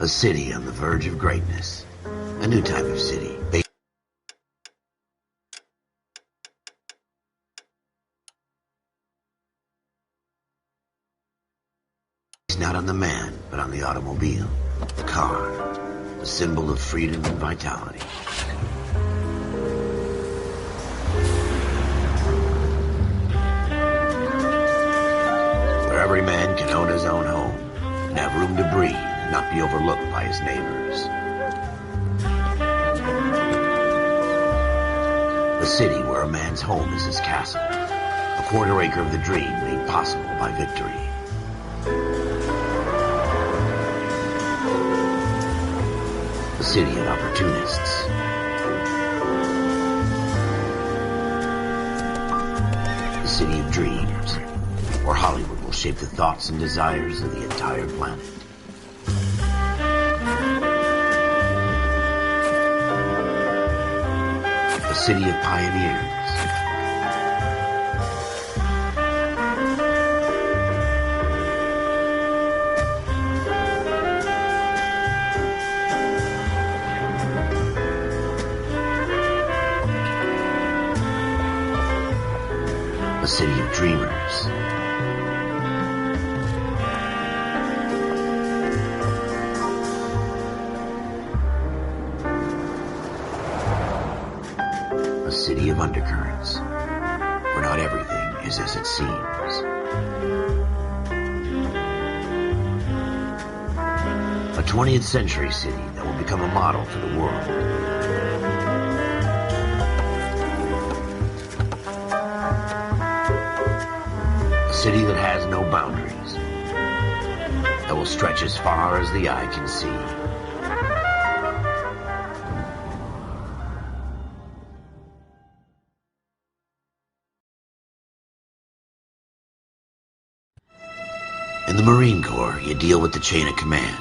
A city on the verge of greatness. A new type of city. Based not on the man, but on the automobile. The car. The symbol of freedom and vitality. Where every man can own his own home and have room to breathe and not be overlooked by his neighbors. A city where a man's home is his castle. A quarter acre of the dream made possible by victory. A city of opportunists. A city of dreams, where Hollywood will shape the thoughts and desires of the entire planet. A city of pioneers. A city of dreamers. A city of undercurrents, where not everything is as it seems. A 20th century city that will become a model for the world. A city that has no boundaries, that will stretch as far as the eye can see. In the Marine Corps, you deal with the chain of command.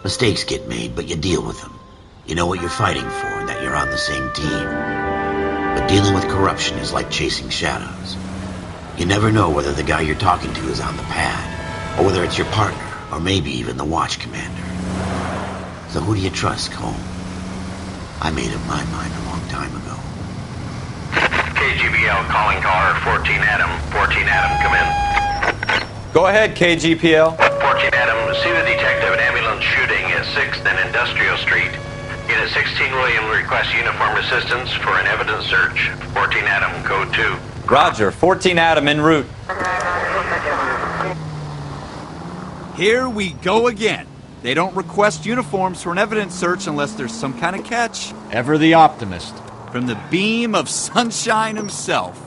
Mistakes get made, but you deal with them. You know what you're fighting for and that you're on the same team. But dealing with corruption is like chasing shadows. You never know whether the guy you're talking to is on the pad, or whether it's your partner, or maybe even the watch commander. So who do you trust, Cole? I made up my mind a long time ago. KGBL calling caller 14 Adam. 14 Adam, come in. Go ahead, KGPL. 14 Adam, see the detective, an ambulance shooting at 6th and Industrial Street. Unit 16 William requests uniformed assistance for an evidence search. 14 Adam, code 2. Roger, 14 Adam en route. Here we go again. They don't request uniforms for an evidence search unless there's some kind of catch. Ever the optimist. From the beam of sunshine himself.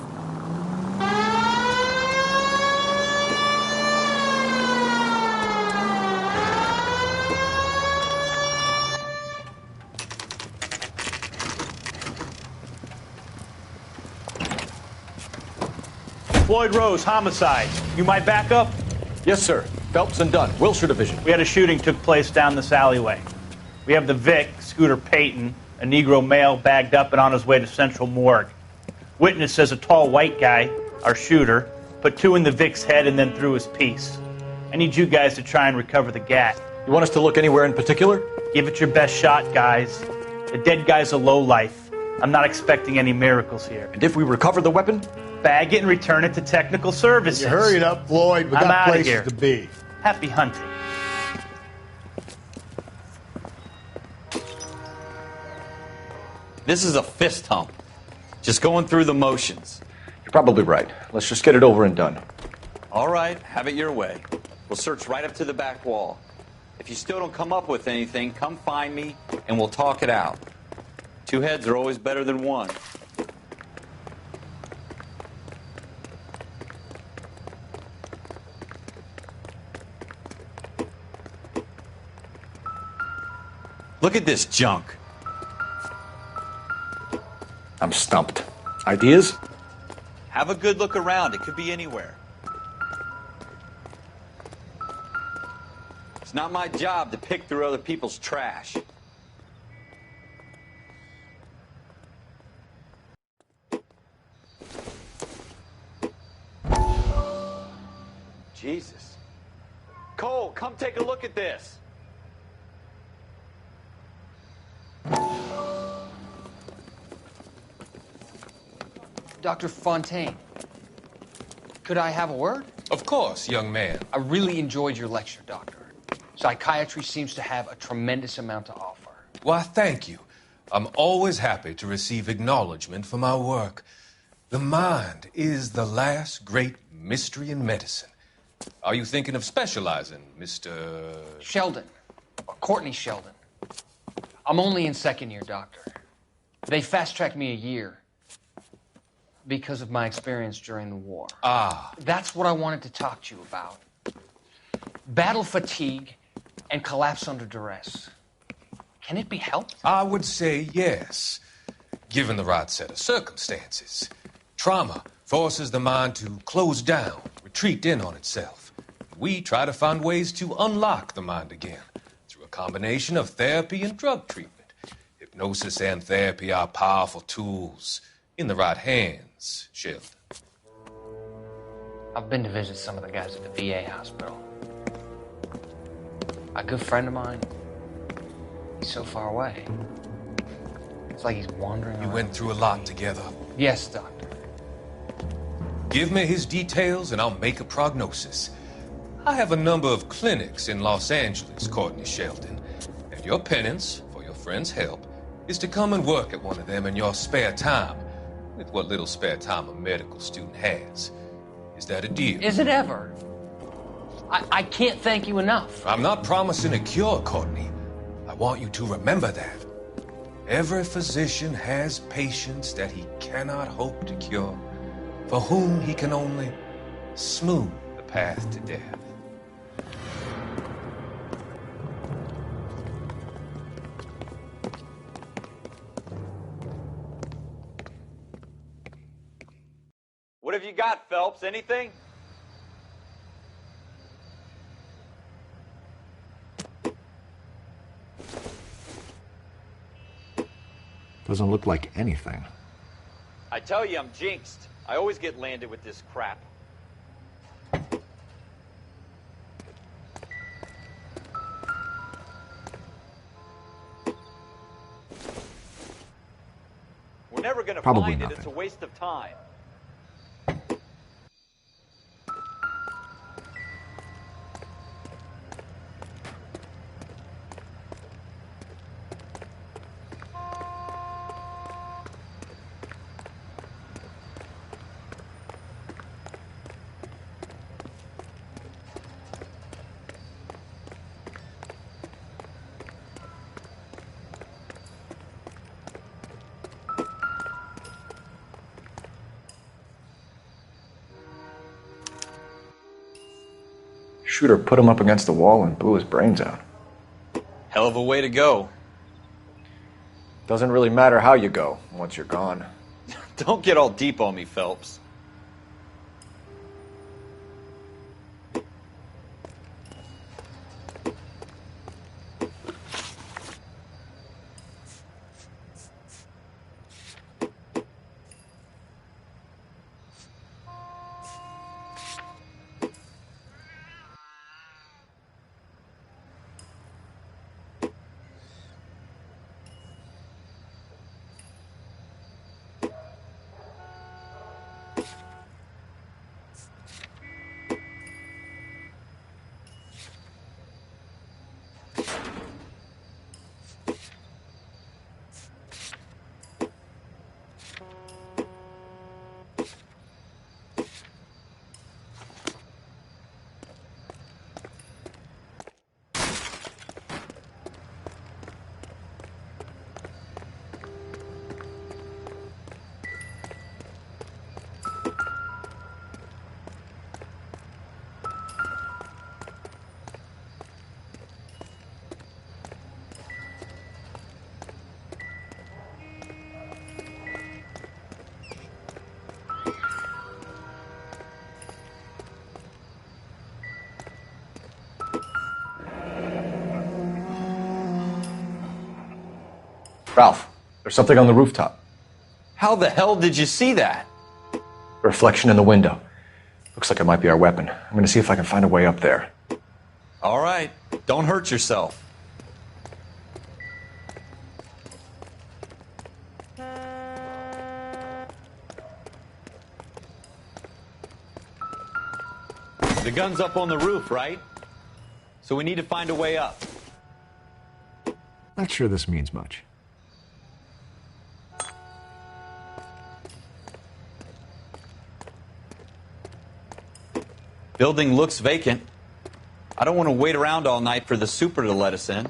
Floyd Rose, homicide. You might back up? Yes, sir. Phelps and Dunn, Wilshire Division. We had a shooting took place down this alleyway. We have the Vic, Scooter Payton, a Negro male bagged up and on his way to Central Morgue. Witness says a tall white guy, our shooter, put 2 in the Vic's head and then threw his piece. I need you guys to try and recover the gat. You want us to look anywhere in particular? Give it your best shot, guys. The dead guy's a lowlife. I'm not expecting any miracles here. And if we recover the weapon? Bag it and return it to technical services. You hurry it up, Floyd. We I'm got outta places here. to be. Happy hunting. This is a fist hump. Just going through the motions. You're probably right. Let's just get it over and done. All right, have it your way. We'll search right up to the back wall. If you still don't come up with anything, come find me and we'll talk it out. 2 heads are always better than 1. Look at this junk. I'm stumped. Ideas? Have a good look around. It could be anywhere. It's not my job to pick through other people's trash. Jesus. Cole, come take a look at this. Dr. Fontaine, could I have a word? Of course, young man. I really enjoyed your lecture, Doctor. Psychiatry seems to have a tremendous amount to offer. Why, thank you. I'm always happy to receive acknowledgement for my work. The mind is the last great mystery in medicine. Are you thinking of specializing, Mr. Sheldon, or Courtney Sheldon. I'm only in second year, Doctor. They fast-tracked me a year because of my experience during the war. Ah. That's what I wanted to talk to you about. Battle fatigue and collapse under duress. Can it be helped? I would say yes, given the right set of circumstances. Trauma forces the mind to close down, retreat in on itself. We try to find ways to unlock the mind again through a combination of therapy and drug treatment. Hypnosis and therapy are powerful tools in the right hands, Sheldon. I've been to visit some of the guys at the VA hospital. A good friend of mine, he's so far away. It's like he's wandering You around. went through a lot together. Yes, Doctor. Give me his details and I'll make a prognosis. I have a number of clinics in Los Angeles, Courtney Sheldon, and your penance, for your friend's help, is to come and work at one of them in your spare time, with what little spare time a medical student has. Is that a deal? Is it ever? I can't thank you enough. I'm not promising a cure, Courtney. I want you to remember that. Every physician has patients that he cannot hope to cure, for whom he can only smooth the path to death. What have you got, Phelps? Anything? Doesn't look like anything. I tell you, I'm jinxed. I always get landed with this crap. We're never gonna Probably find nothing. it. It's a waste of time. Shooter put him up against the wall and blew his brains out. Hell of a way to go. Doesn't really matter how you go once you're gone. Don't get all deep on me, Phelps. Ralph, there's something on the rooftop. How the hell did you see that? A reflection in the window. Looks like it might be our weapon. I'm gonna see if I can find a way up there. All right. Don't hurt yourself. The gun's up on the roof, right? So we need to find a way up. Not sure this means much. Building looks vacant. I don't want to wait around all night for the super to let us in.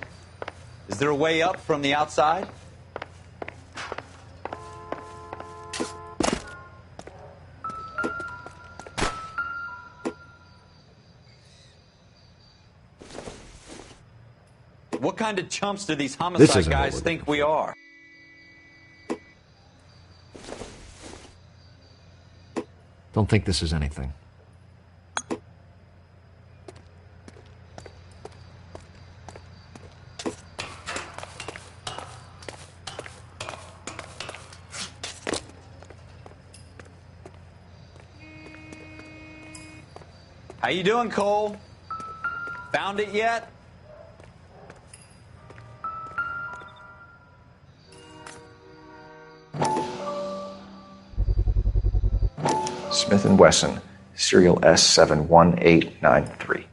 Is there a way up from the outside? What kind of chumps do these homicide guys think we are? Don't think this is anything. How you doing, Cole? Found it yet? Smith & Wesson, serial S71893.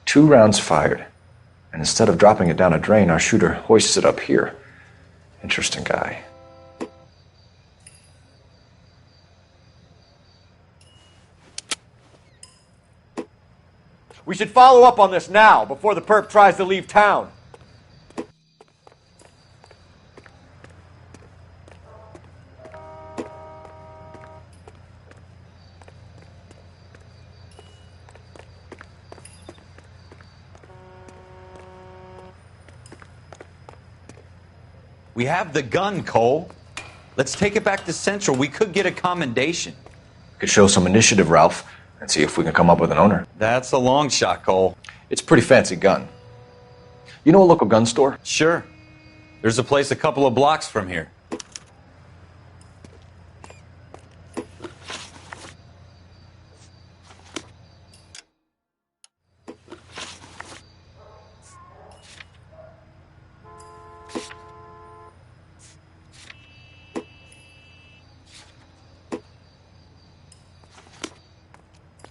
Two rounds fired, and instead of dropping it down a drain, our shooter hoists it up here. Interesting guy. We should follow up on this now, before the perp tries to leave town. We have the gun, Cole. Let's take it back to Central. We could get a commendation. We could show some initiative, Ralph, and see if we can come up with an owner. That's a long shot, Cole. It's a pretty fancy gun. You know a local gun store? Sure. There's a place a couple of blocks from here.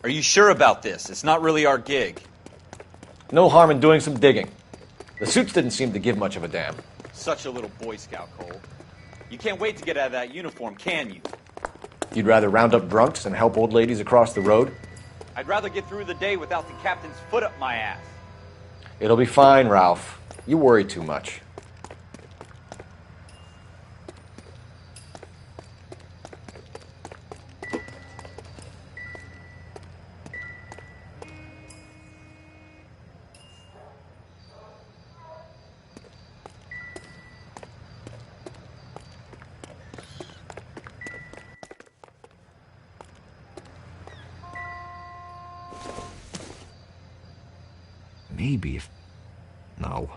Are you sure about this? It's not really our gig. No harm in doing some digging. The suits didn't seem to give much of a damn. Such a little Boy Scout, Cole. You can't wait to get out of that uniform, can you? You'd rather round up drunks than help old ladies across the road? I'd rather get through the day without the captain's foot up my ass. It'll be fine, Ralph. You worry too much. Maybe if... No.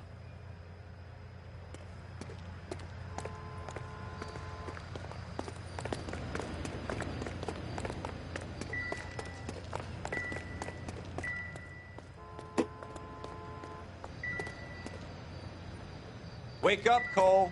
Wake up, Cole.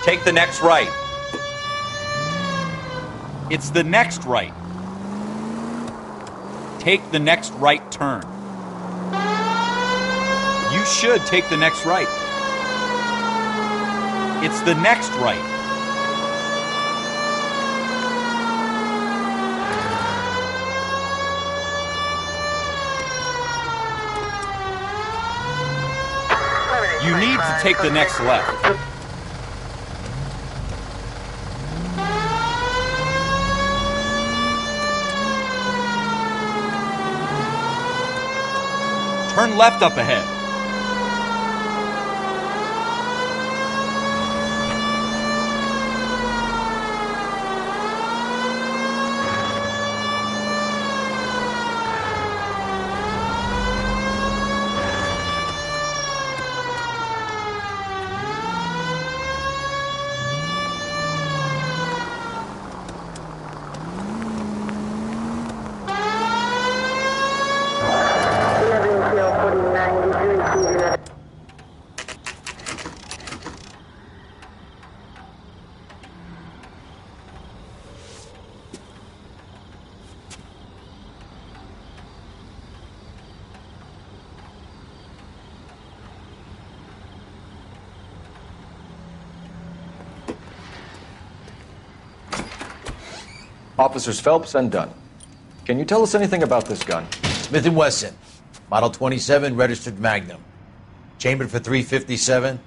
Take the next right. It's the next right. Take the next right turn. You should take the next right. It's the next right. You need to take the next left. Turn left up ahead. Officers Phelps and Dunn. Can you tell us anything about this gun? Smith & Wesson, Model 27, registered Magnum. Chambered for .357,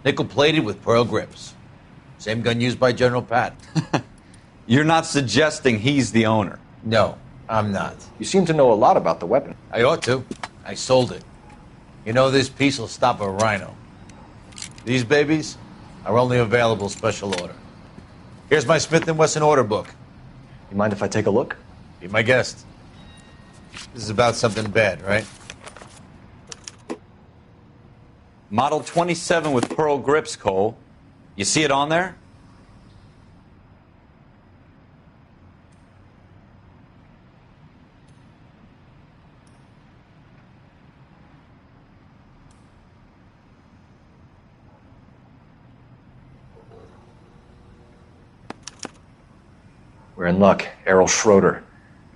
nickel-plated with pearl grips. Same gun used by General Patton. You're not suggesting he's the owner? No, I'm not. You seem to know a lot about the weapon. I ought to. I sold it. You know, this piece will stop a rhino. These babies are only available special order. Here's my Smith & Wesson order book. You mind if I take a look? Be my guest. This is about something bad, right? Model 27 with pearl grips, Cole. You see it on there? We're in luck. Errol Schroeder,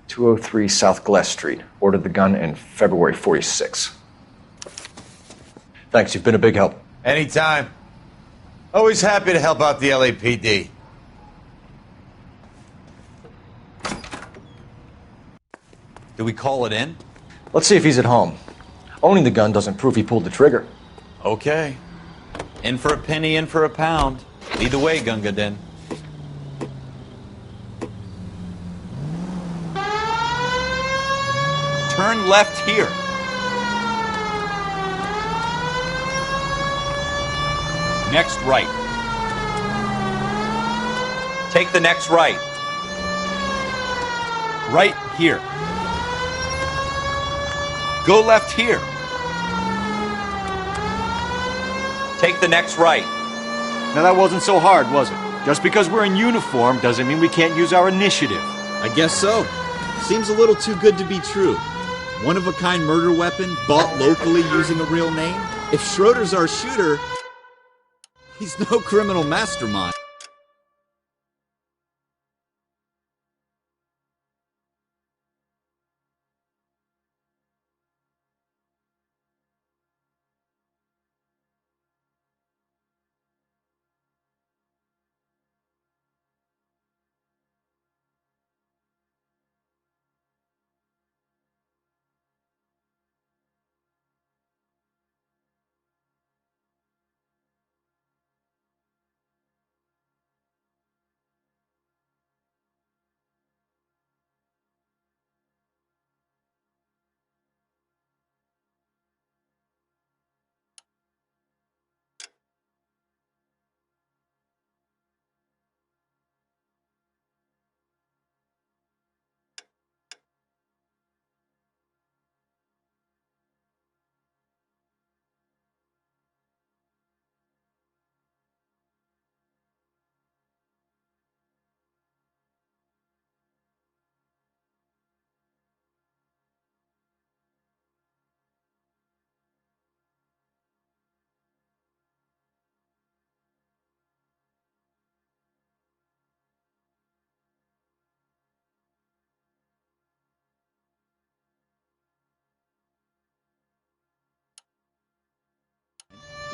203 South Glass Street. Ordered the gun in February '46. Thanks, you've been a big help. Anytime. Always happy to help out the LAPD. Do we call it in? Let's see if he's at home. Owning the gun doesn't prove he pulled the trigger. Okay. In for a penny, in for a pound. Lead the way, Gunga Din. Turn left here. Next right. Take the next right. Right here. Go left here. Take the next right. Now that wasn't so hard, was it? Just because we're in uniform doesn't mean we can't use our initiative. I guess so. Seems a little too good to be true. One-of-a-kind murder weapon bought locally using a real name? If Schroeder's our shooter, he's no criminal mastermind.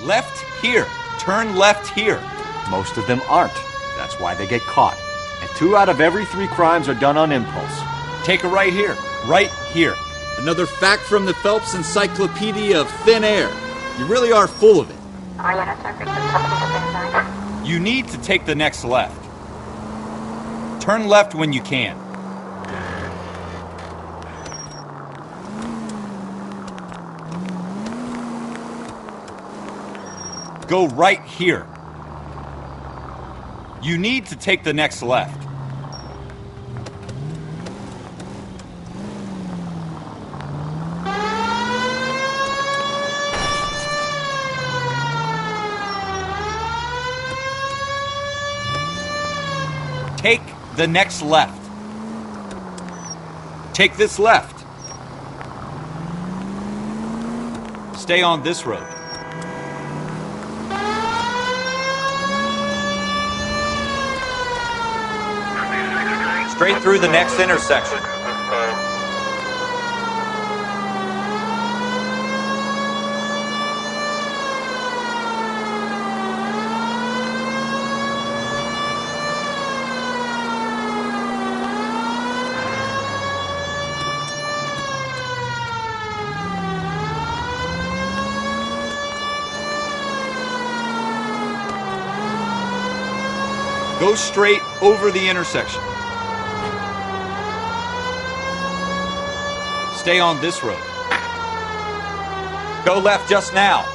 Left here. Turn left here. Most of them aren't. That's why they get caught. And 2 out of every 3 crimes are done on impulse. Take a right here. Right here. Another fact from the Phelps Encyclopedia of Thin Air. You really are full of it. You need to take the next left. Turn left when you can. Go right here. You need to take the next left. Take the next left. Take this left. Stay on this road. Straight through the next intersection. Go straight over the intersection. Stay on this road. Go left just now.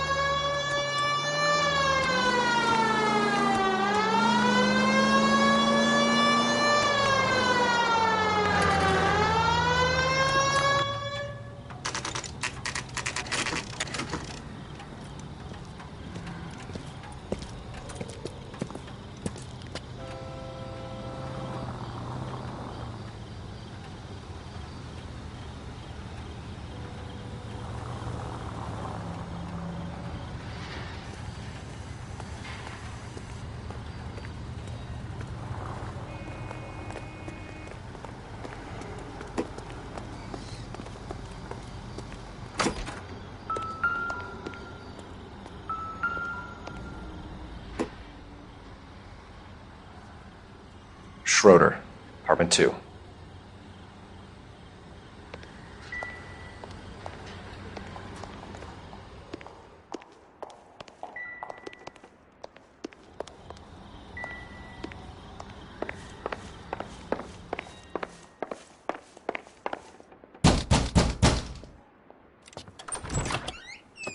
Schroeder, apartment 2.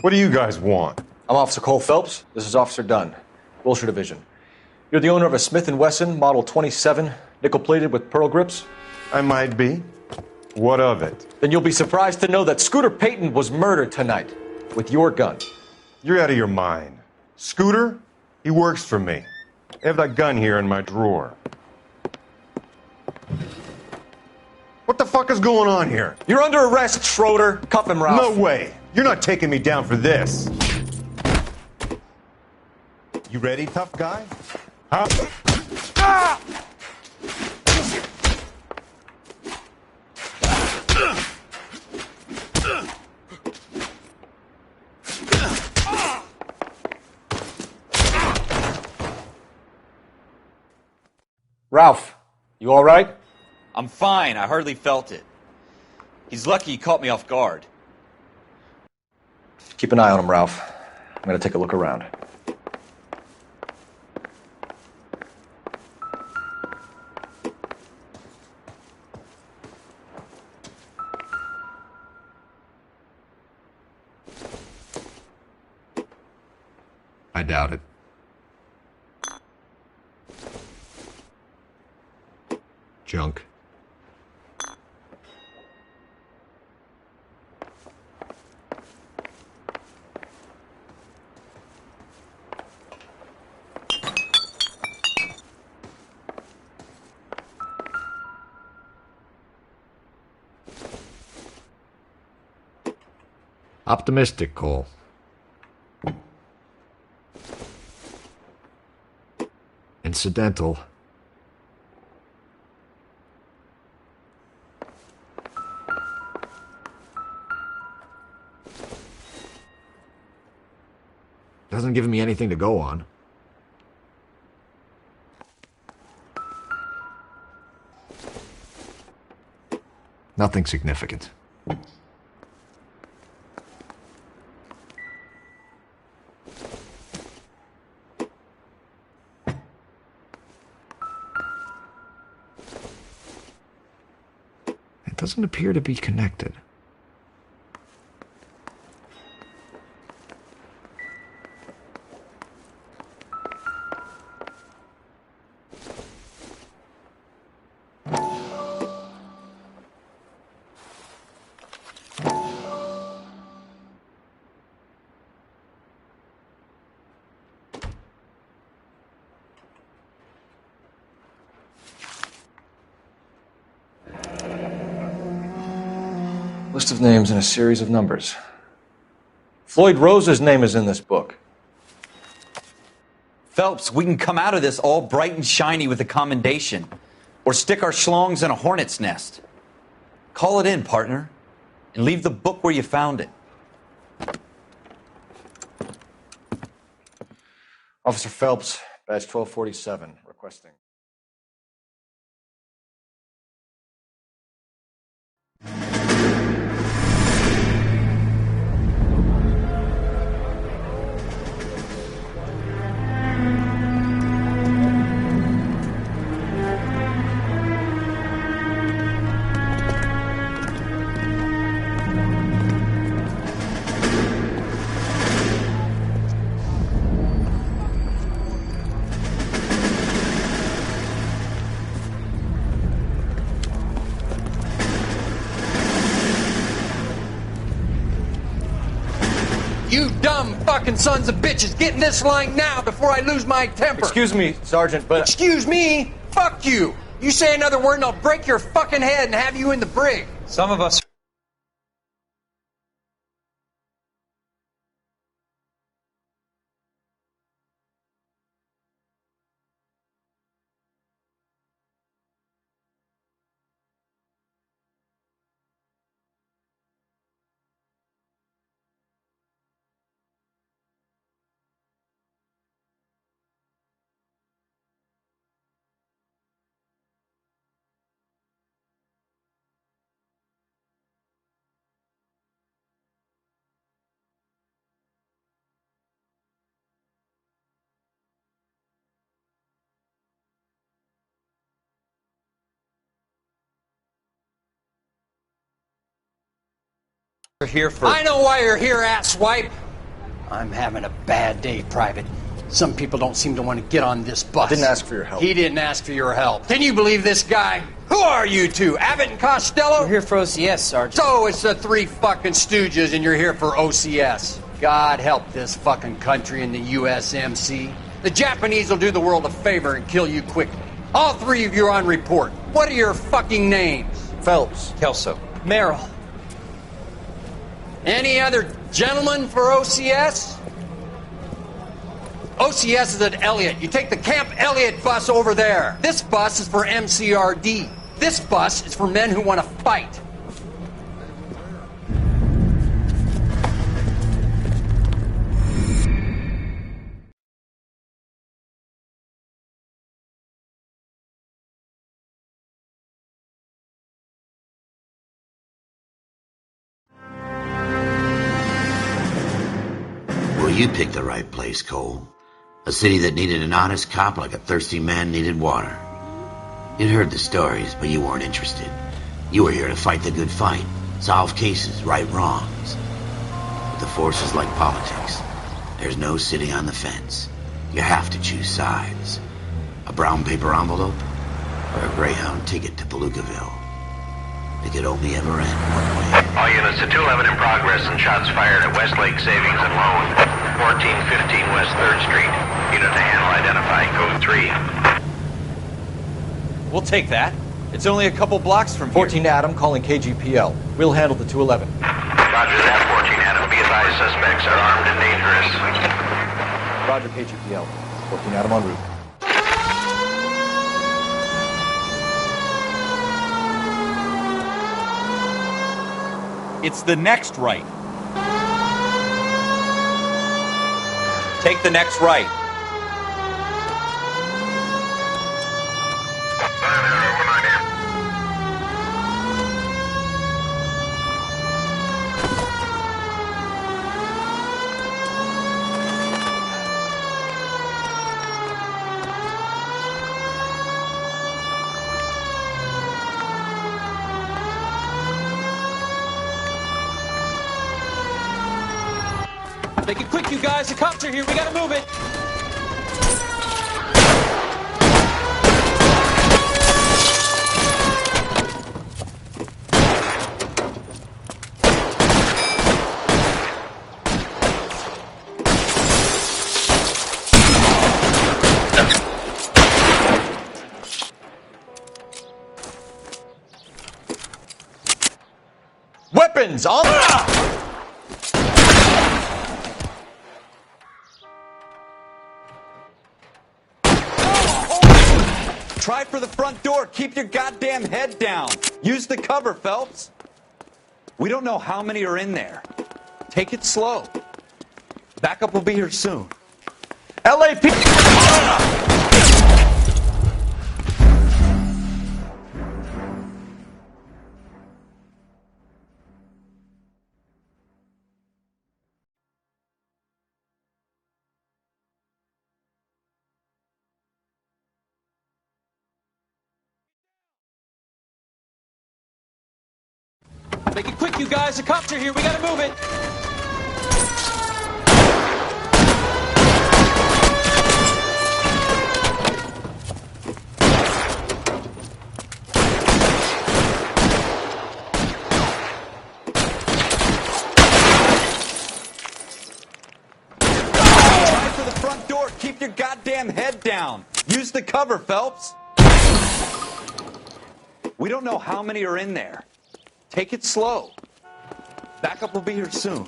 What do you guys want? I'm Officer Cole Phelps. This is Officer Dunn, Wilshire Division. You're the owner of a Smith & Wesson Model 27, nickel-plated with pearl grips? I might be. What of it? Then you'll be surprised to know that Scooter Payton was murdered tonight with your gun. You're out of your mind. Scooter? He works for me. I have that gun here in my drawer. What the fuck is going on here? You're under arrest, Schroeder. Cuff him, Ralph. No way. You're not taking me down for this. You ready, tough guy? Huh? Ah! Ralph, you all right? I'm fine. I hardly felt it. He's lucky he caught me off guard. Keep an eye on him, Ralph. I'm going to take a look around. I doubt it. Junk. Optimistic, Cole. Incidental. Hasn't given me anything to go on. Nothing significant. It doesn't appear to be connected. List of names and a series of numbers. Floyd Rose's name is in this book. Phelps, we can come out of this all bright and shiny with a commendation. Or stick our schlongs in a hornet's nest. Call it in, partner. And leave the book where you found it. Officer Phelps, badge 1247, requesting. You dumb fucking sons of bitches, get in this line now before I lose my temper. Excuse me, Sergeant, but... Excuse me? Fuck you. You say another word and I'll break your fucking head and have you in the brig. Some of us... are here for... I know why you're here, asswipe. I'm having a bad day, Private. Some people don't seem to want to get on this bus. I didn't ask for your help. He didn't ask for your help. Can you believe this guy? Who are you two? Abbott and Costello? We're here for OCS, Sergeant. So it's the three fucking stooges and you're here for OCS. God help this fucking country and the USMC. The Japanese will do the world a favor and kill you quickly. All three of you are on report. What are your fucking names? Phelps. Kelso. Merrill. Any other gentlemen for OCS? OCS is at Elliott. You take the Camp Elliott bus over there. This bus is for MCRD. This bus is for men who want to fight. Well, you picked the right place, Cole. A city that needed an honest cop like a thirsty man needed water. You'd heard the stories, but you weren't interested. You were here to fight the good fight, solve cases, right wrongs. But the force is like politics. There's no sitting on the fence. You have to choose sides. A brown paper envelope or a Greyhound ticket to Palookaville. It could only ever end one way. All units to 211 in progress and shots fired at Westlake Savings and Loan, 1415 West 3rd Street. Unit to handle identify, code 3. We'll take that. It's only a couple blocks from here. 14 Adam calling KGPL. We'll handle the 211. Roger that, 14 Adam. Be advised, suspects are armed and dangerous. Roger, KGPL. 14 Adam en route. It's the next right. Take the next right. Make it quick, you guys. The cops are here. We gotta move it. Weapons on the... Try for the front door. Keep your goddamn head down. Use the cover, Phelps. We don't know how many are in there. Take it slow. Backup will be here soon. LAP... Make it quick, you guys. The cops are here. We gotta move it. Try for the front door. Keep your goddamn head down. Use the cover, Phelps. We don't know how many are in there. Take it slow. Backup will be here soon.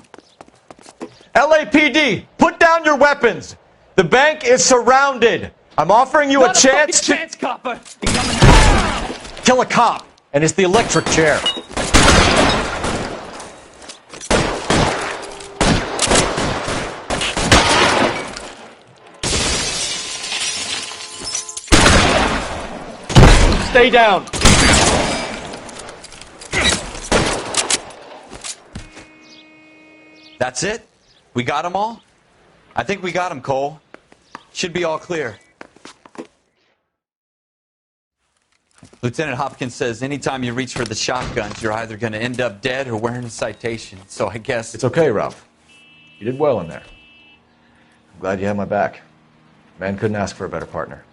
LAPD, put down your weapons. The bank is surrounded. I'm offering you a chance to... chance, copper. Kill a cop, and it's the electric chair. Stay down. That's it? We got them all? I think we got them, Cole. Should be all clear. Lieutenant Hopkins says anytime you reach for the shotguns, you're either going to end up dead or wearing a citation. So I guess... It's okay, Ralph. You did well in there. I'm glad you had my back. Man couldn't ask for a better partner.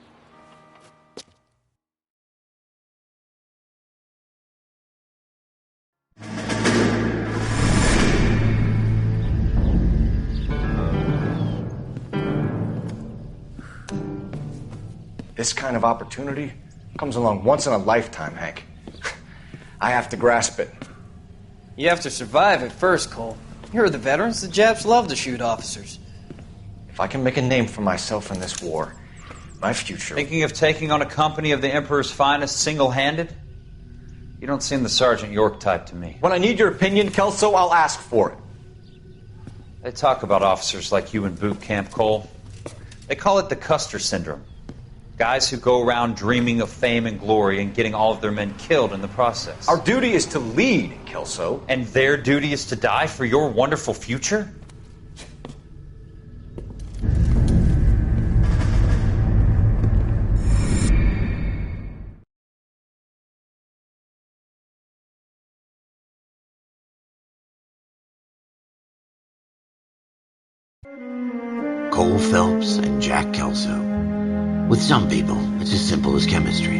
This kind of opportunity comes along once in a lifetime, Hank. I have to grasp it. You have to survive it first, Cole. You're the veterans. The Japs love to shoot officers. If I can make a name for myself in this war, my future... Thinking of taking on a company of the Emperor's finest single-handed? You don't seem the Sergeant York type to me. When I need your opinion, Kelso, I'll ask for it. They talk about officers like you in boot camp, Cole. They call it the Custer syndrome. Guys who go around dreaming of fame and glory and getting all of their men killed in the process. Our duty is to lead, Kelso. And their duty is to die for your wonderful future? Cole Phelps and Jack Kelso. With some people, it's as simple as chemistry.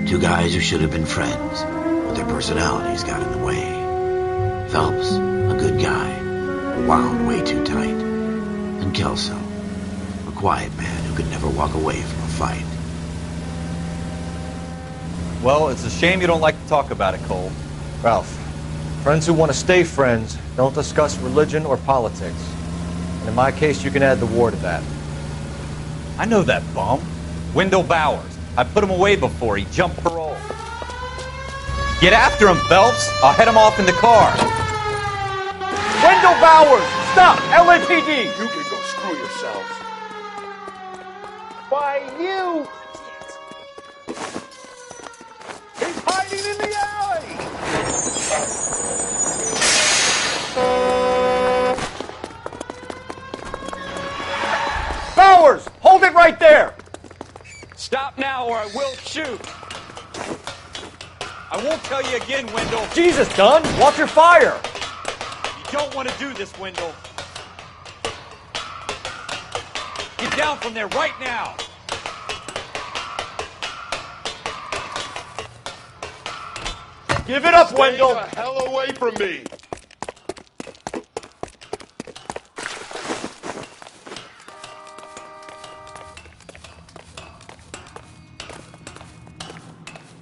Two guys who should have been friends, but their personalities got in the way. Phelps, a good guy, wound way too tight. And Kelso, a quiet man who could never walk away from a fight. Well, it's a shame you don't like to talk about it, Cole. Ralph, friends who want to stay friends don't discuss religion or politics. And in my case, you can add the war to that. I know that bum. Wendell Bowers. I put him away before he jumped parole. Get after him, Phelps. I'll head him off in the car. Wendell Bowers! Stop! LAPD! Biggie! You can go screw yourselves. Why, you... He's hiding in the alley! Bowers! Hold it right there! Stop now or I will shoot. I won't tell you again, Wendell. Jesus, Dunn! Watch your fire! You don't want to do this, Wendell. Get down from there right now. Give it up, Wendell! Stay the hell away from me!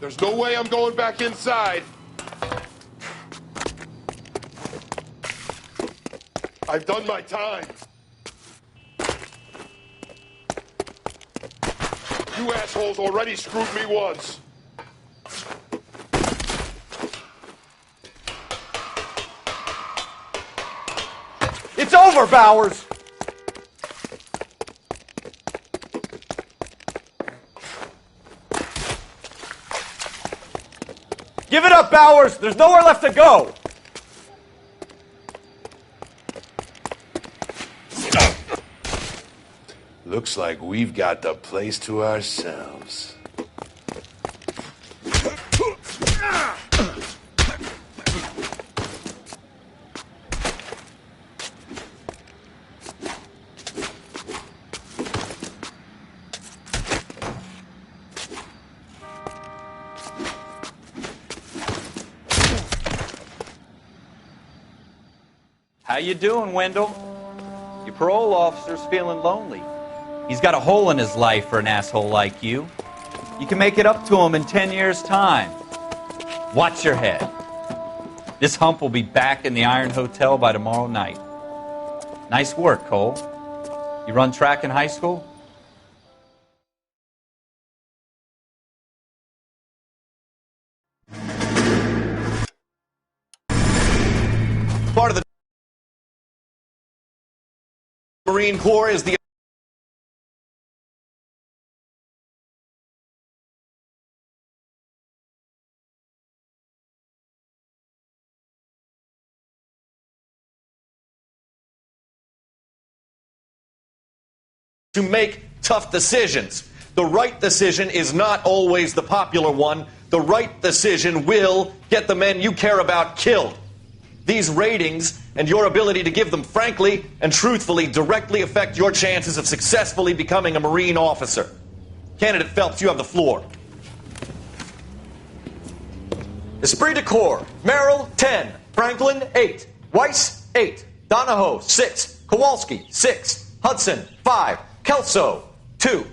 There's no way I'm going back inside. I've done my time. You assholes already screwed me once. It's over, Bowers! Give it up, Bowers! There's nowhere left to go! Looks like we've got the place to ourselves. How you doing, Wendell? Your parole officer's feeling lonely. He's got a hole in his life for an asshole like you. You can make it up to him in 10 years' time. Watch your head. This hump will be back in the Iron Hotel by tomorrow night. Nice work, Cole. You run track in high school? Part of the Marine Corps is the to make tough decisions. The right decision is not always the popular one. The right decision will get the men you care about killed. These ratings and your ability to give them frankly and truthfully directly affect your chances of successfully becoming a Marine officer. Candidate Phelps, you have the floor. Esprit de Corps, Merrill, 10. Franklin, 8. Weiss, 8. Donahoe, 6. Kowalski, 6. Hudson, 5. Kelso, 2.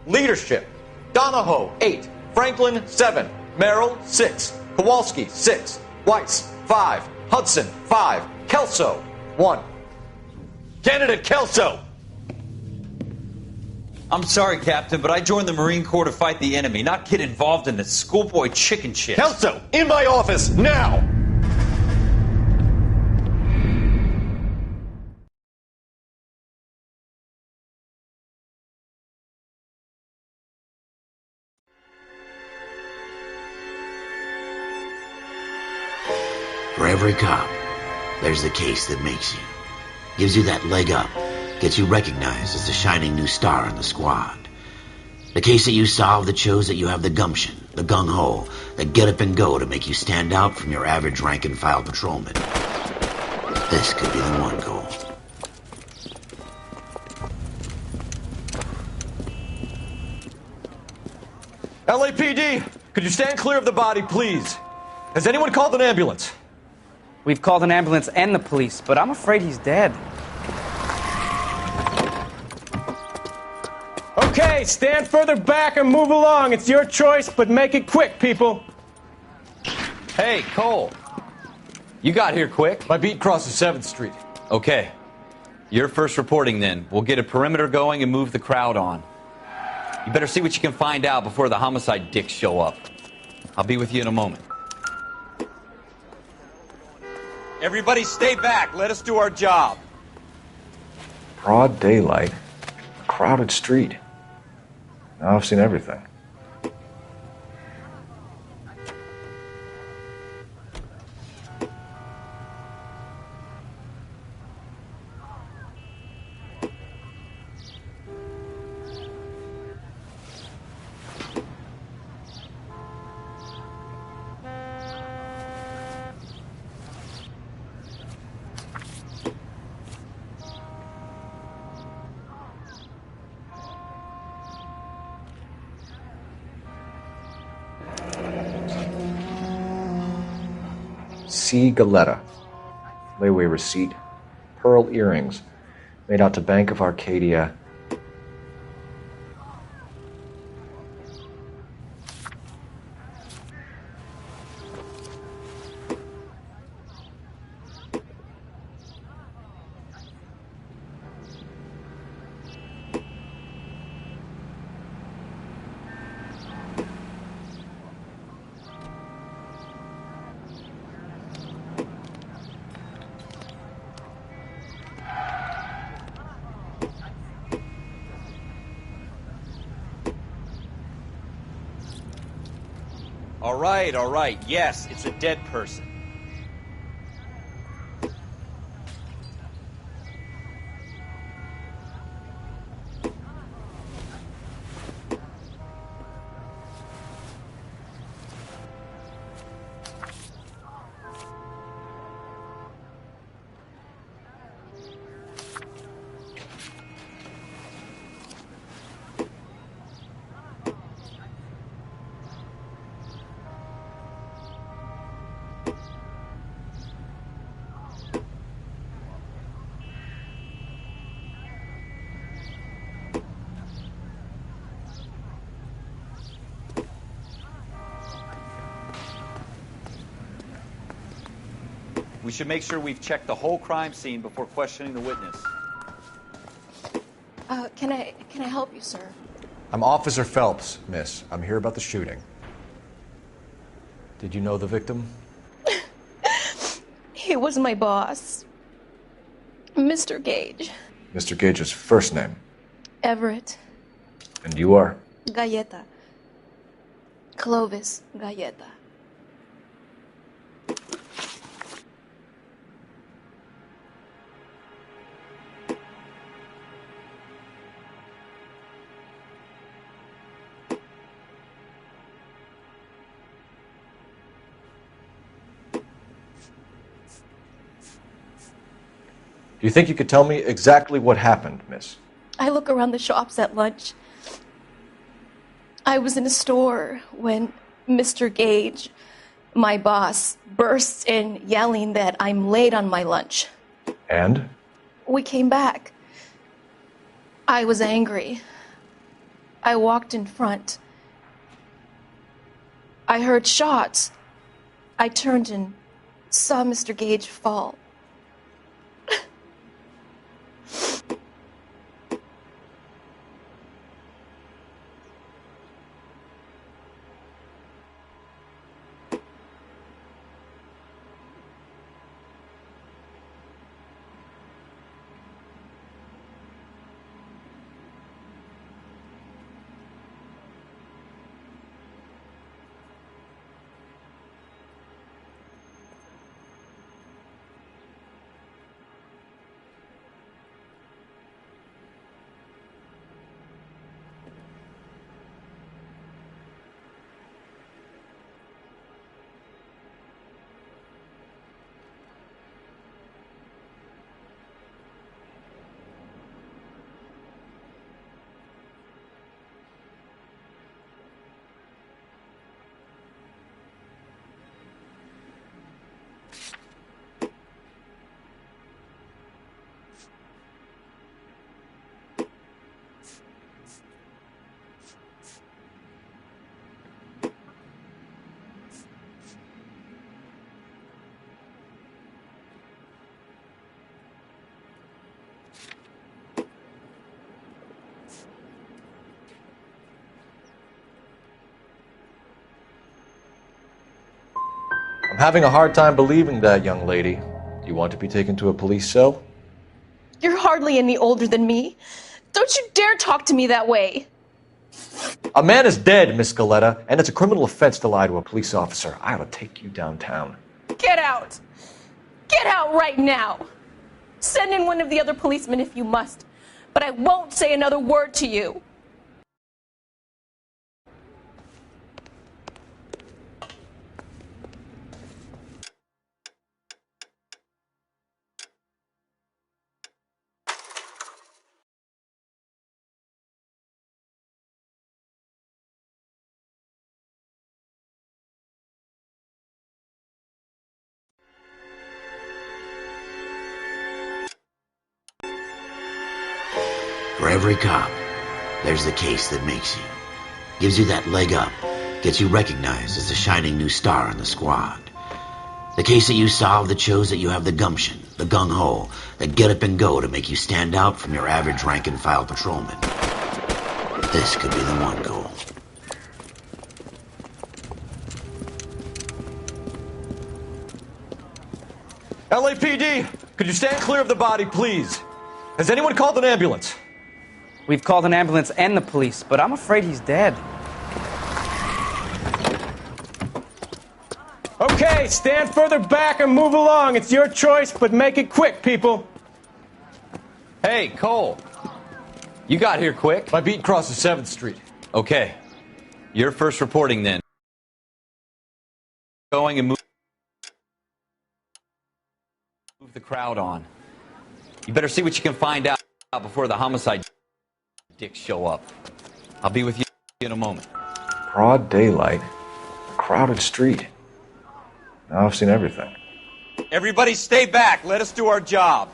Leadership, Donahoe, 8. Franklin, 7. Merrill, 6. Kowalski, 6. Weiss, 5. Hudson, 5. Kelso, 1. Candidate Kelso! I'm sorry, Captain, but I joined the Marine Corps to fight the enemy, not get involved in this schoolboy chicken shit. Kelso, in my office, now! For every cop, there's the case that makes you. Gives you that leg up. Gets you recognized as the shining new star in the squad. The case that you solve that shows that you have the gumption, the gung-ho, the get up and go to make you stand out from your average rank-and-file patrolman. This could be the one, Cole. LAPD, could you stand clear of the body, please? Has anyone called an ambulance? We've called an ambulance and the police, but I'm afraid he's dead. Okay, stand further back and move along. It's your choice, but make it quick, people. Hey, Cole. You got here quick. My beat crosses 7th Street. Okay. You're first reporting then. We'll get a perimeter going and move the crowd on. You better see what you can find out before the homicide dicks show up. I'll be with you in a moment. Everybody stay back. Let us do our job. Broad daylight, a crowded street. Now I've seen everything. C. Galetta. Layaway receipt. Pearl earrings. Made out to Bank of Arcadia. All right. Yes, it's a dead person. We should make sure we've checked the whole crime scene before questioning the witness. Can I help you, sir? I'm Officer Phelps, miss. I'm here about the shooting. Did you know the victim? He was my boss, Mr. Gage. Mr. Gage's first name. Everett. And you are? Galleta. Clovis Galleta. Do you think you could tell me exactly what happened, miss? I look around the shops at lunch. I was in a store when Mr. Gage, my boss, bursts in yelling that I'm late on my lunch. And? We came back. I was angry. I walked in front. I heard shots. I turned and saw Mr. Gage fall. I'm having a hard time believing that, young lady. Do you want to be taken to a police cell? You're hardly any older than me. Don't you dare talk to me that way. A man is dead, Miss Galetta, and it's a criminal offense to lie to a police officer. I ought to take you downtown. Get out. Get out right now. Send in one of the other policemen if you must, but I won't say another word to you. For every cop, there's the case that makes you. Gives you that leg up. Gets you recognized as a shining new star in the squad. The case that you solve that shows that you have the gumption, the gung-ho, that get up and go to make you stand out from your average rank-and-file patrolman. This could be the one, Cole. LAPD, could you stand clear of the body, please? Has anyone called an ambulance? We've called an ambulance and the police, but I'm afraid he's dead. Okay, stand further back and move along. It's your choice, but make it quick, people. Hey, Cole. You got here quick. My beat crosses 7th Street. Okay. Your first reporting then. Going and move the crowd on. You better see what you can find out before the homicide dicks show up. I'll be with you in a moment. Broad daylight. A crowded street. Now I've seen everything. Everybody stay back. Let us do our job.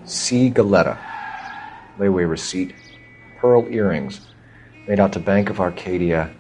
C. Galetta. Layaway receipt. Pearl earrings. Made out to Bank of Arcadia.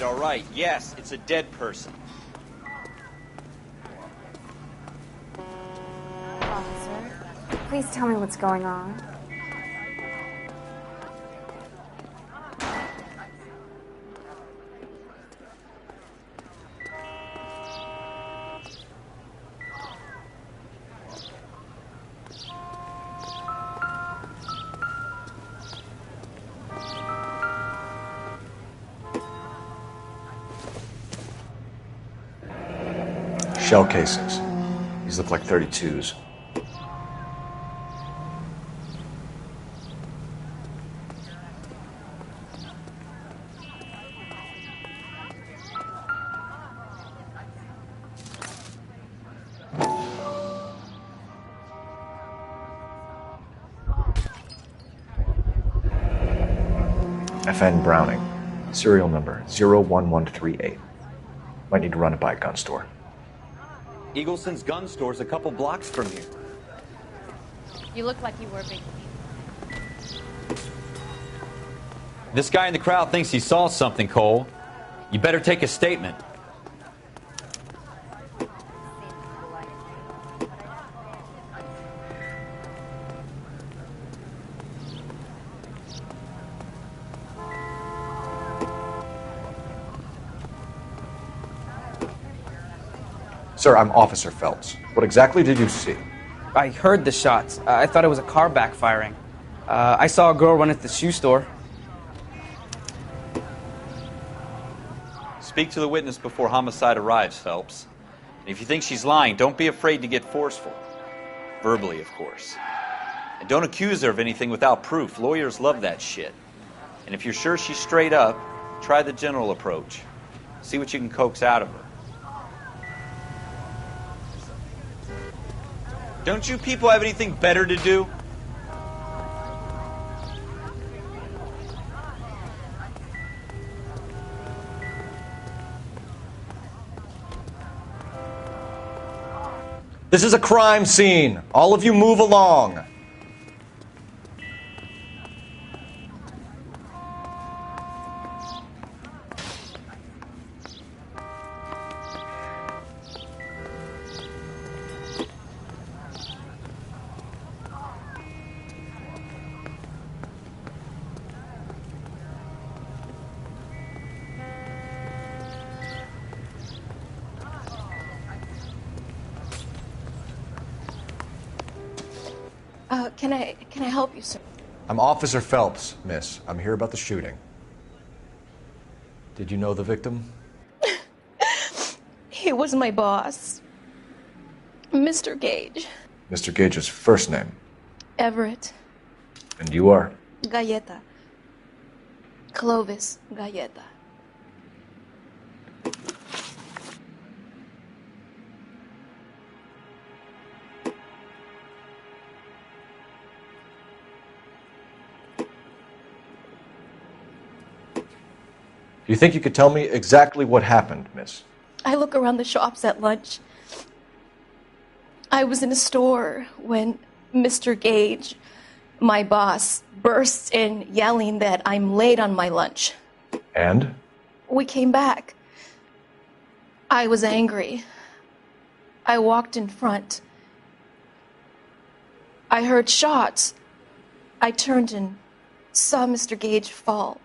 All right. Yes, it's a dead person. Officer, please tell me what's going on. Shell casings. These look like 32s. FN Browning. Serial number 01138. Might need to run it by a gun store. Eagleson's gun store's a couple blocks from here. You look like you were a big This guy in the crowd thinks he saw something, Cole. You better take a statement. Sir, I'm Officer Phelps. What exactly did you see? I heard the shots. I thought it was a car backfiring. I saw a girl run at the shoe store. Speak to the witness before homicide arrives, Phelps. And if you think she's lying, don't be afraid to get forceful. Verbally, of course. And don't accuse her of anything without proof. Lawyers love that shit. And if you're sure she's straight up, try the general approach. See what you can coax out of her. Don't you people have anything better to do? This is a crime scene. All of you move along. Can I help you, sir? I'm Officer Phelps, miss. I'm here about the shooting. Did you know the victim? He was my boss, Mr. Gage. Mr. Gage's first name. Everett. And you are? Galleta. Clovis Galleta. Do you think you could tell me exactly what happened, miss? I look around the shops at lunch. I was in a store when Mr. Gage, my boss, bursts in yelling that I'm late on my lunch. And? We came back. I was angry. I walked in front. I heard shots. I turned and saw Mr. Gage fall.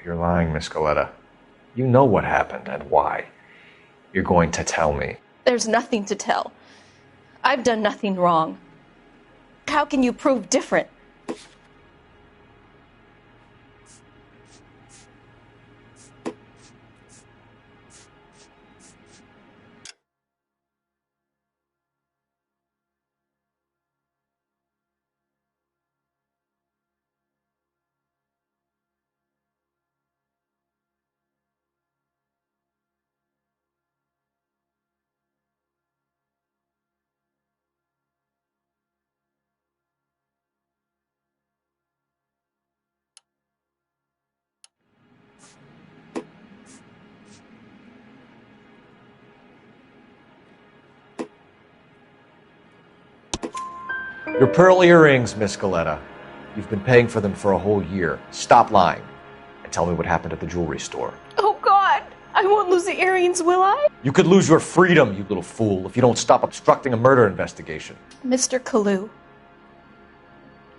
You're lying, Miss Coletta. You know what happened and why. You're going to tell me. There's nothing to tell. I've done nothing wrong. How can you prove different? Your pearl earrings, Miss Coletta. You've been paying for them for a whole year. Stop lying and tell me what happened at the jewelry store. Oh, God! I won't lose the earrings, will I? You could lose your freedom, you little fool, if you don't stop obstructing a murder investigation. Mr. Kalu.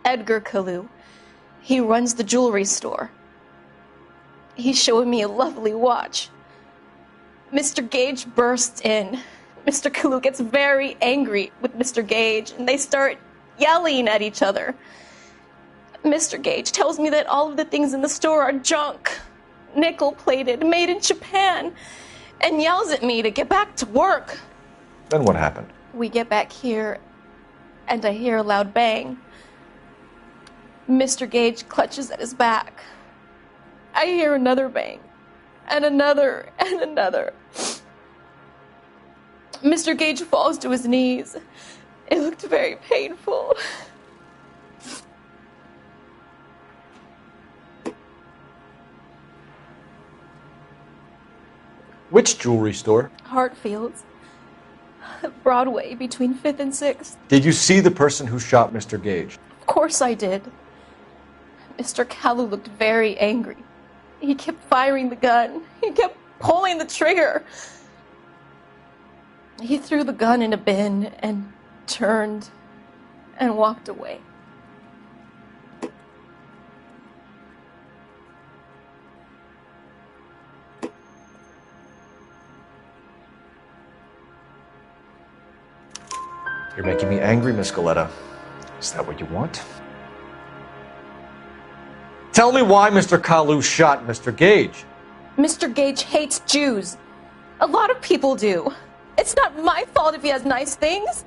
Edgar Kalu. He runs the jewelry store. He's showing me a lovely watch. Mr. Gage bursts in. Mr. Kalu gets very angry with Mr. Gage, and they start yelling at each other. Mr. Gage tells me that all of the things in the store are junk, nickel-plated, made in Japan, and yells at me to get back to work. Then what happened? We get back here, and I hear a loud bang. Mr. Gage clutches at his back. I hear another bang, and another, and another. Mr. Gage falls to his knees. It looked very painful. Which jewelry store? Hartfield's. Broadway, between 5th and 6th. Did you see the person who shot Mr. Gage? Of course I did. Mr. Kalu looked very angry. He kept firing the gun. He kept pulling the trigger. He threw the gun in a bin and turned and walked away. You're making me angry, Miss Coletta. Is that what you want? Tell me why Mr. Kalu shot Mr. Gage. Mr. Gage hates Jews. A lot of people do. It's not my fault if he has nice things.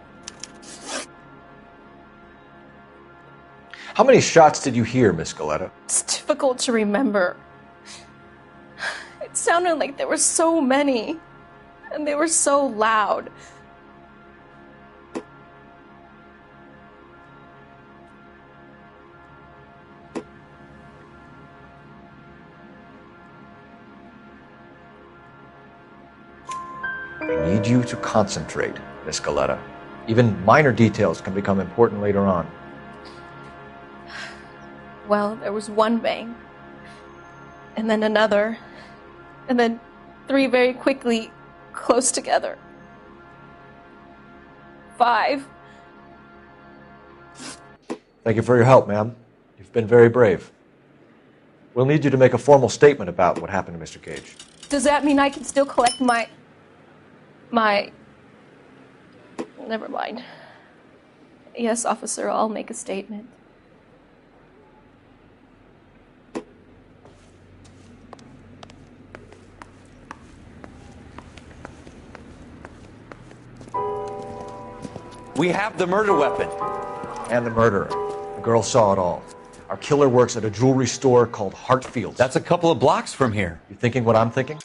How many shots did you hear, Miss Coletta? It's difficult to remember. It sounded like there were so many, and they were so loud. I need you to concentrate, Miss Coletta. Even minor details can become important later on. Well, there was one bang, and then another, and then 3 very quickly, close together. 5. Thank you for your help, ma'am. You've been very brave. We'll need you to make a formal statement about what happened to Mr. Gage. Does that mean I can still collect my... Never mind. Yes, officer, I'll make a statement. We have the murder weapon. And the murderer. The girl saw it all. Our killer works at a jewelry store called Hartfield's. That's a couple of blocks from here. You thinking what I'm thinking?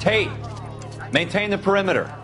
Tate, maintain the perimeter.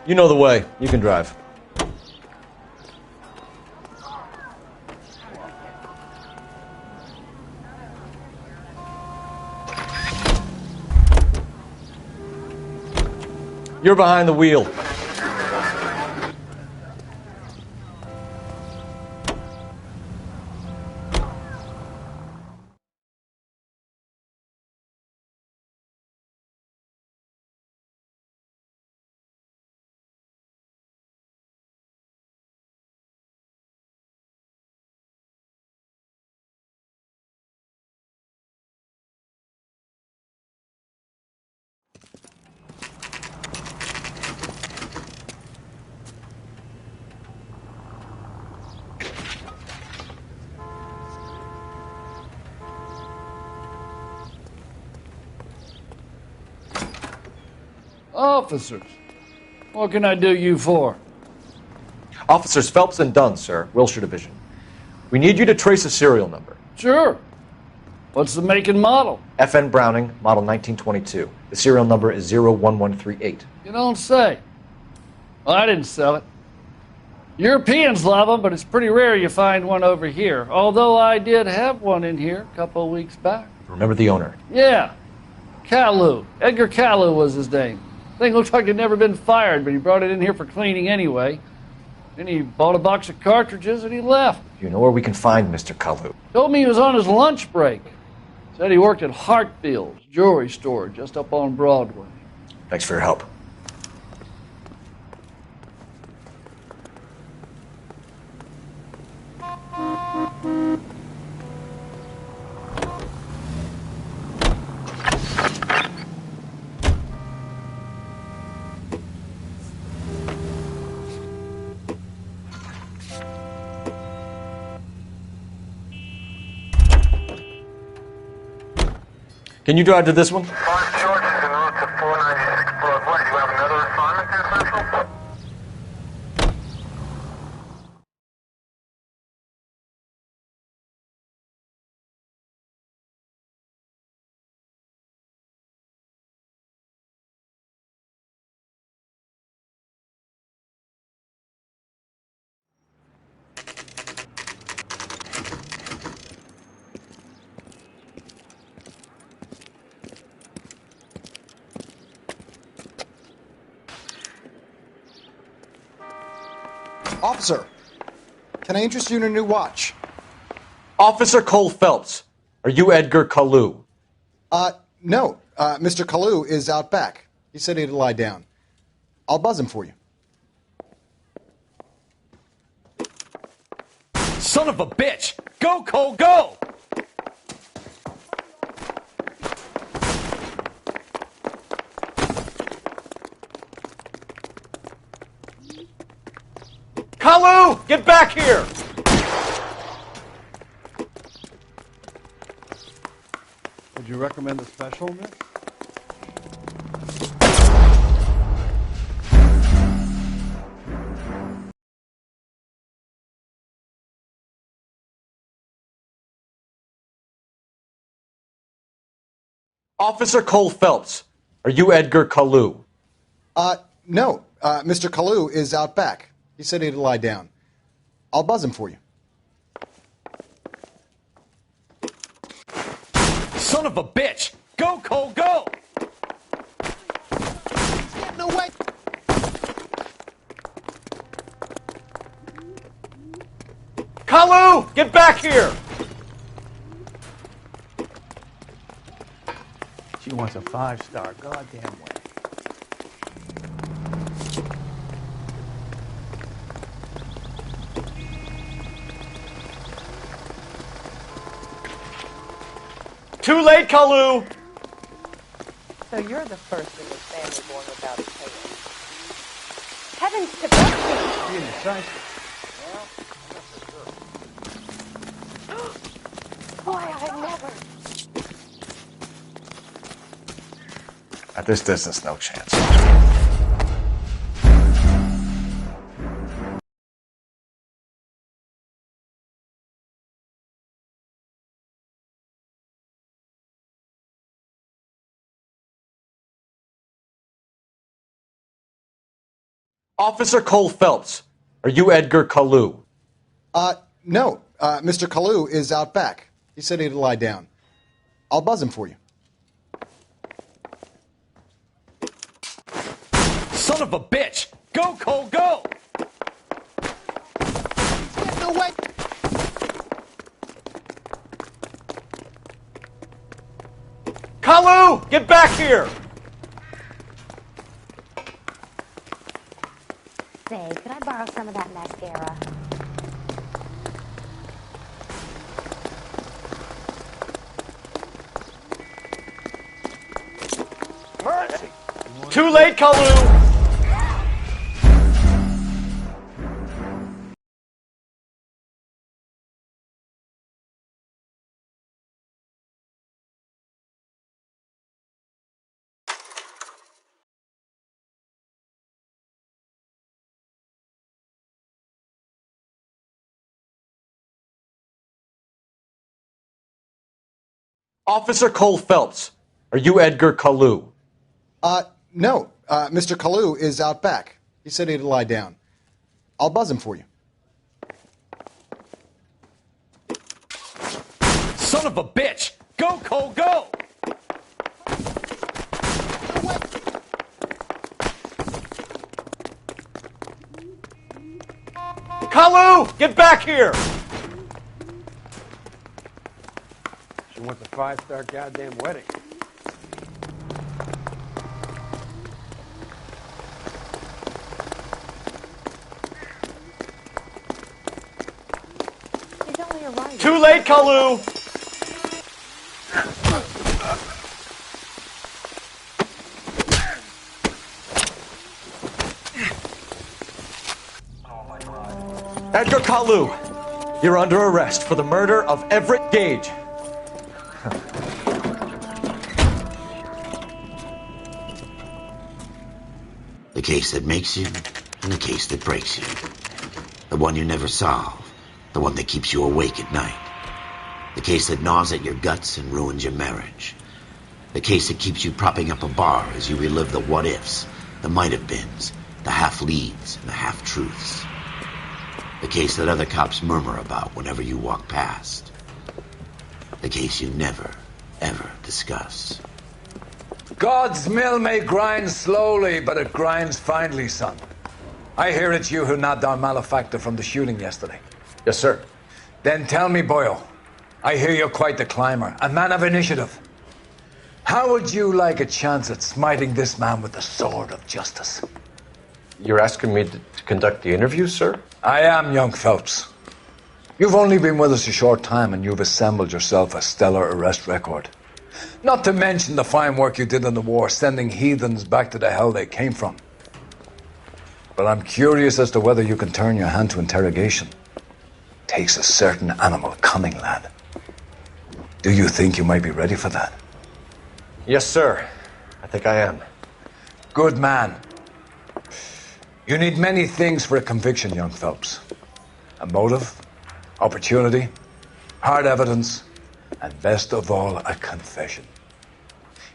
You know the way. You can drive. You're behind the wheel. Officers, what can I do you for? Officers Phelps and Dunn, sir, Wilshire Division. We need you to trace a serial number. Sure. What's the make and model? FN Browning, model 1922. The serial number is 01138. You don't say. Well, I didn't sell it. Europeans love them, but it's pretty rare you find one over here. Although I did have one in here a couple of weeks back. Remember the owner? Yeah. Caillou. Edgar Caillou was his name. Thing looked like he'd never been fired, but he brought it in here for cleaning anyway. Then he bought a box of cartridges and he left. You know where we can find Mr. Caillou? Told me he was on his lunch break. Said he worked at Hartfield's jewelry store just up on Broadway. Thanks for your help. Can you drive to this one? George is en route to 496 Broadway. Do you have another assignment there, Central? Officer, Can I interest you in a new watch? Officer Cole Phelps, are you Edgar Kalu? No. Mr. Kalu is out back. He said he'd lie down. I'll buzz him for you. Son of a bitch! Go, Cole, go! Kalu, get back here! Would you recommend a special, miss? Officer Cole Phelps, are you Edgar Kalu? No. Mr. Kalu is out back. He said he'd lie down. I'll buzz him for you. Son of a bitch! Go, Cole, go! No way! Kalu, get back here! She wants a 5-star goddamn way. Too late, Kalu! So you're the first in this family born without a tail. Heavens to God! You're indecisive. Boy, I never. At this distance, no chance. Officer Cole Phelps, are you Edgar Kalu? No. Mr. Kalu is out back. He said he'd lie down. I'll buzz him for you. Son of a bitch! Go, Cole, go! No way! Kalu, get back here! Say, could I borrow some of that mascara? Mercy! Too late, Kalu! Officer Cole Phelps, are you Edgar Kalu? No. Mr. Kalu is out back. He said he'd lie down. I'll buzz him for you. Son of a bitch! Go, Cole, go! Kalu, get back here! She wants a 5-star goddamn wedding. He's only a writer. Too late, Kalu! Edgar Kalu, you're under arrest for the murder of Everett Gage. The case that makes you, and the case that breaks you. The one you never solve. The one that keeps you awake at night. The case that gnaws at your guts and ruins your marriage. The case that keeps you propping up a bar as you relive the what-ifs, the might-have-beens, the half-leads, and the half-truths. The case that other cops murmur about whenever you walk past. The case you never, ever discuss. God's mill may grind slowly, but it grinds finely, son. I hear it's you who nabbed our malefactor from the shooting yesterday. Yes, sir. Then tell me, Boyle. I hear you're quite the climber, a man of initiative. How would you like a chance at smiting this man with the sword of justice? You're asking me to conduct the interview, sir? I am, young Phelps. You've only been with us a short time and you've assembled yourself a stellar arrest record. Not to mention the fine work you did in the war, sending heathens back to the hell they came from. But I'm curious as to whether you can turn your hand to interrogation. Takes a certain animal cunning, lad. Do you think you might be ready for that? Yes, sir. I think I am. Good man. You need many things for a conviction, young Phelps. A motive, opportunity, hard evidence, and best of all, a confession.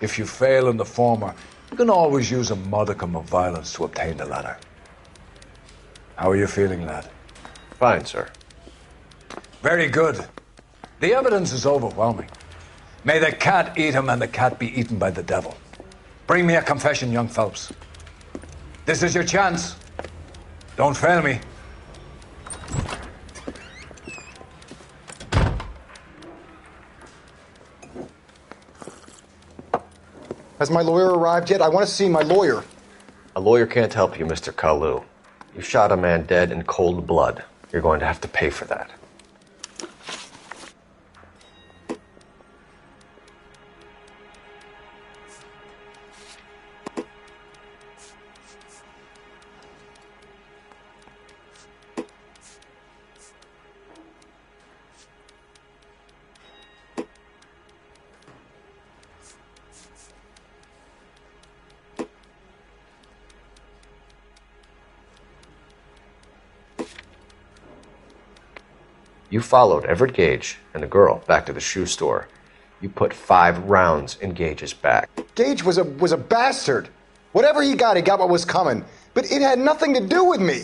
If you fail in the former, you can always use a modicum of violence to obtain the latter. How are you feeling, lad? Fine, sir. Very good. The evidence is overwhelming. May the cat eat him and the cat be eaten by the devil. Bring me a confession, young Phelps. This is your chance. Don't fail me. Has my lawyer arrived yet? I want to see my lawyer. A lawyer can't help you, Mr. Kalu. You shot a man dead in cold blood. You're going to have to pay for that. You followed Everett Gage and the girl back to the shoe store. You put 5 rounds in Gage's back. Gage was a bastard. Whatever he got what was coming. But it had nothing to do with me.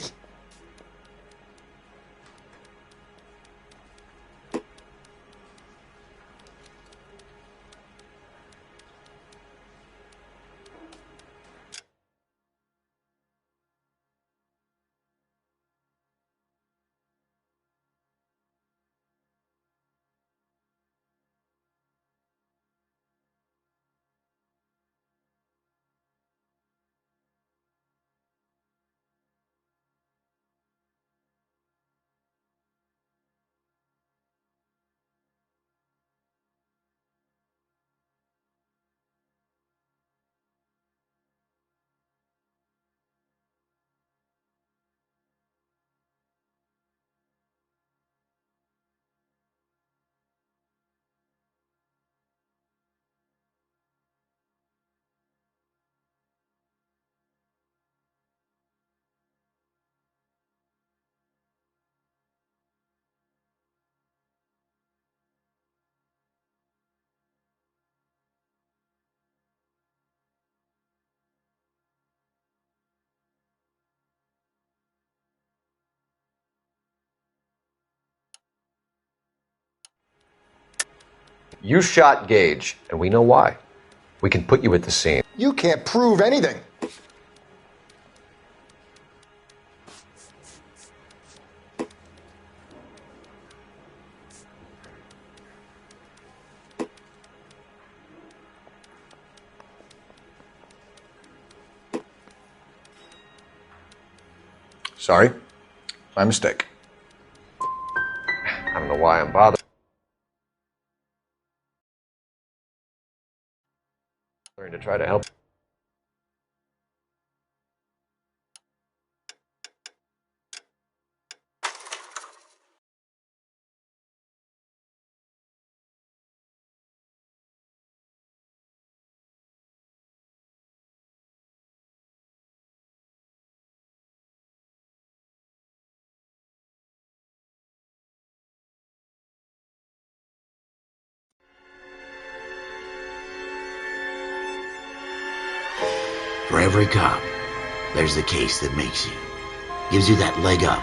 You shot Gage, and we know why. We can put you at the scene. You can't prove anything. Sorry. My mistake. I don't know why I'm bothering to try to help. For every cop, there's the case that makes you. Gives you that leg up.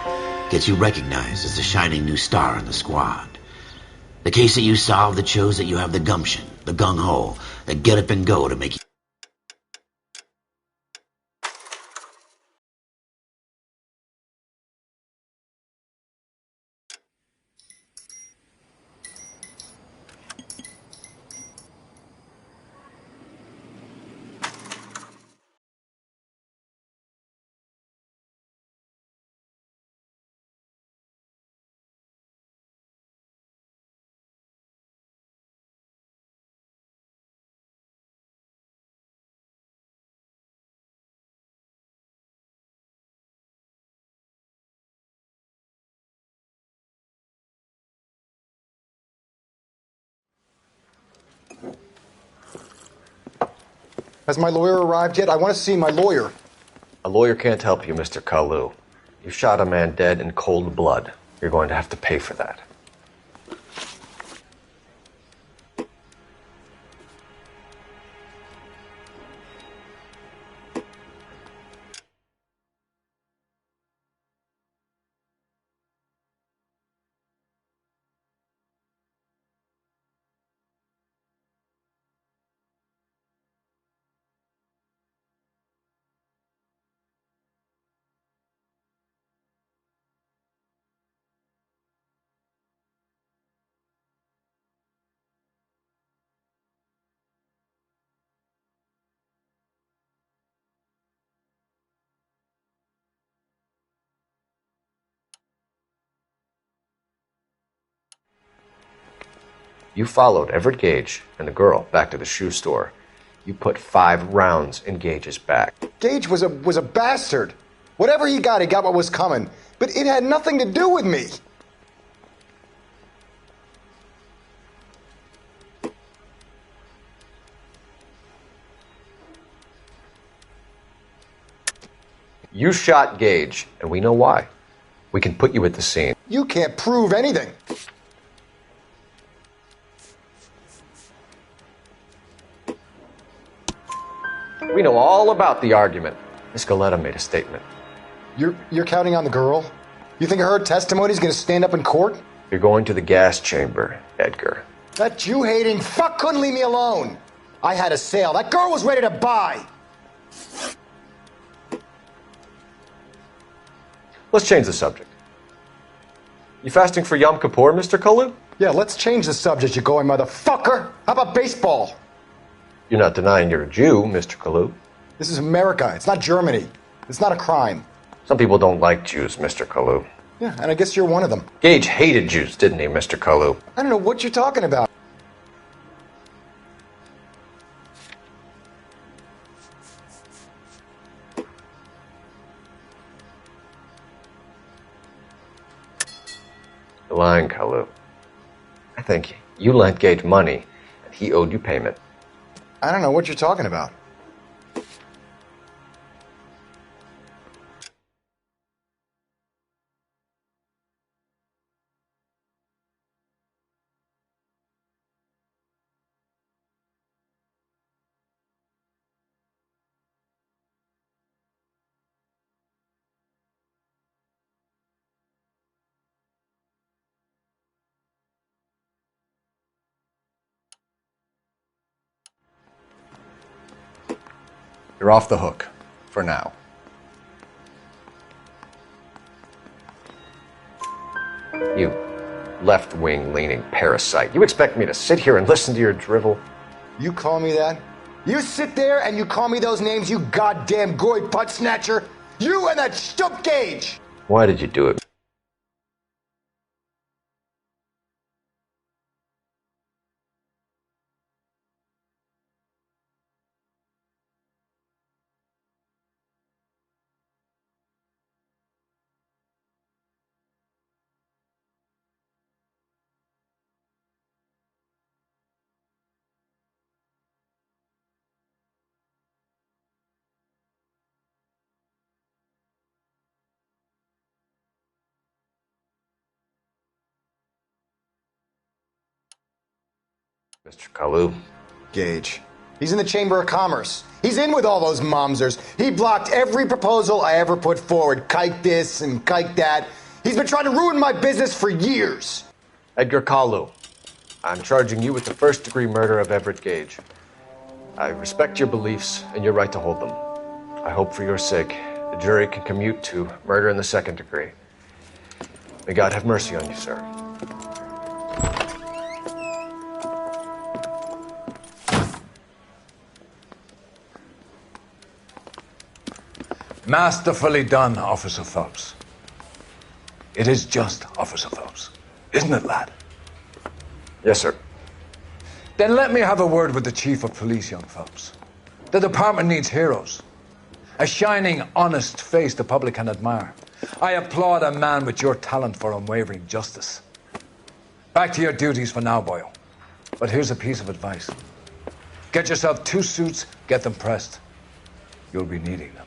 Gets you recognized as the shining new star in the squad. The case that you solve that shows that you have the gumption, the gung-ho, the get up and go to make you... Has my lawyer arrived yet? I want to see my lawyer. A lawyer can't help you, Mr. Kalu. You shot a man dead in cold blood. You're going to have to pay for that. You followed Everett Gage and the girl back to the shoe store. You put 5 rounds in Gage's back. Gage was a bastard. Whatever he got what was coming. But it had nothing to do with me. You shot Gage, and we know why. We can put you at the scene. You can't prove anything. We know all about the argument. Miss Galetta made a statement. You're counting on the girl? You think her testimony is going to stand up in court? You're going to the gas chamber, Edgar. That Jew-hating fuck couldn't leave me alone. I had a sale. That girl was ready to buy. Let's change the subject. You fasting for Yom Kippur, Mr. Kalu? Yeah, let's change the subject, you going motherfucker. How about baseball? You're not denying you're a Jew, Mr. Kalu. This is America. It's not Germany. It's not a crime. Some people don't like Jews, Mr. Kalu. Yeah, and I guess you're one of them. Gage hated Jews, didn't he, Mr. Kalu? I don't know what you're talking about. You're lying, Kalu. I think you lent Gage money, and he owed you payment. I don't know what you're talking about. You're off the hook. For now. You left-wing leaning parasite. You expect me to sit here and listen to your drivel? You call me that? You sit there and you call me those names, you goddamn goy butt snatcher? You and that stup Gage! Why did you do it? Mr. Kalu. Gage. He's in the Chamber of Commerce. He's in with all those momsers. He blocked every proposal I ever put forward. Kike this and kike that. He's been trying to ruin my business for years. Edgar Kalu. I'm charging you with the first-degree murder of Everett Gage. I respect your beliefs and your right to hold them. I hope for your sake the jury can commute to murder in the second degree. May God have mercy on you, sir. Masterfully done, Officer Phelps. It is just Officer Phelps. Isn't it, lad? Yes, sir. Then let me have a word with the Chief of Police, young Phelps. The department needs heroes. A shining, honest face the public can admire. I applaud a man with your talent for unwavering justice. Back to your duties for now, boyo. But here's a piece of advice. Get yourself 2 suits, get them pressed. You'll be needing them.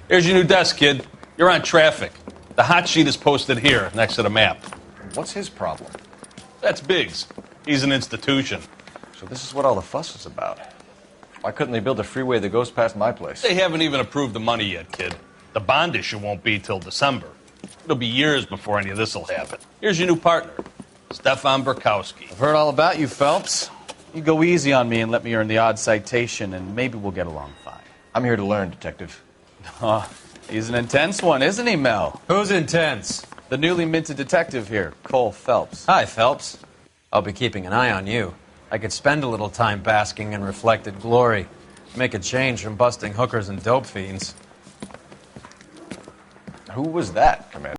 Here's your new desk, kid. You're on traffic. The hot sheet is posted here, next to the map. What's his problem? That's Biggs. He's an institution. So this is what all the fuss is about. Why couldn't they build a freeway that goes past my place? They haven't even approved the money yet, kid. The bond issue won't be till December. It'll be years before any of this will happen. Here's your new partner, Stefan Burkowski. I've heard all about you, Phelps. You go easy on me and let me earn the odd citation, and maybe we'll get along fine. I'm here to learn, Detective. Oh, he's an intense one, isn't he, Mel? Who's intense? The newly minted detective here, Cole Phelps. Hi, Phelps. I'll be keeping an eye on you. I could spend a little time basking in reflected glory. Make a change from busting hookers and dope fiends. Who was that, Commander?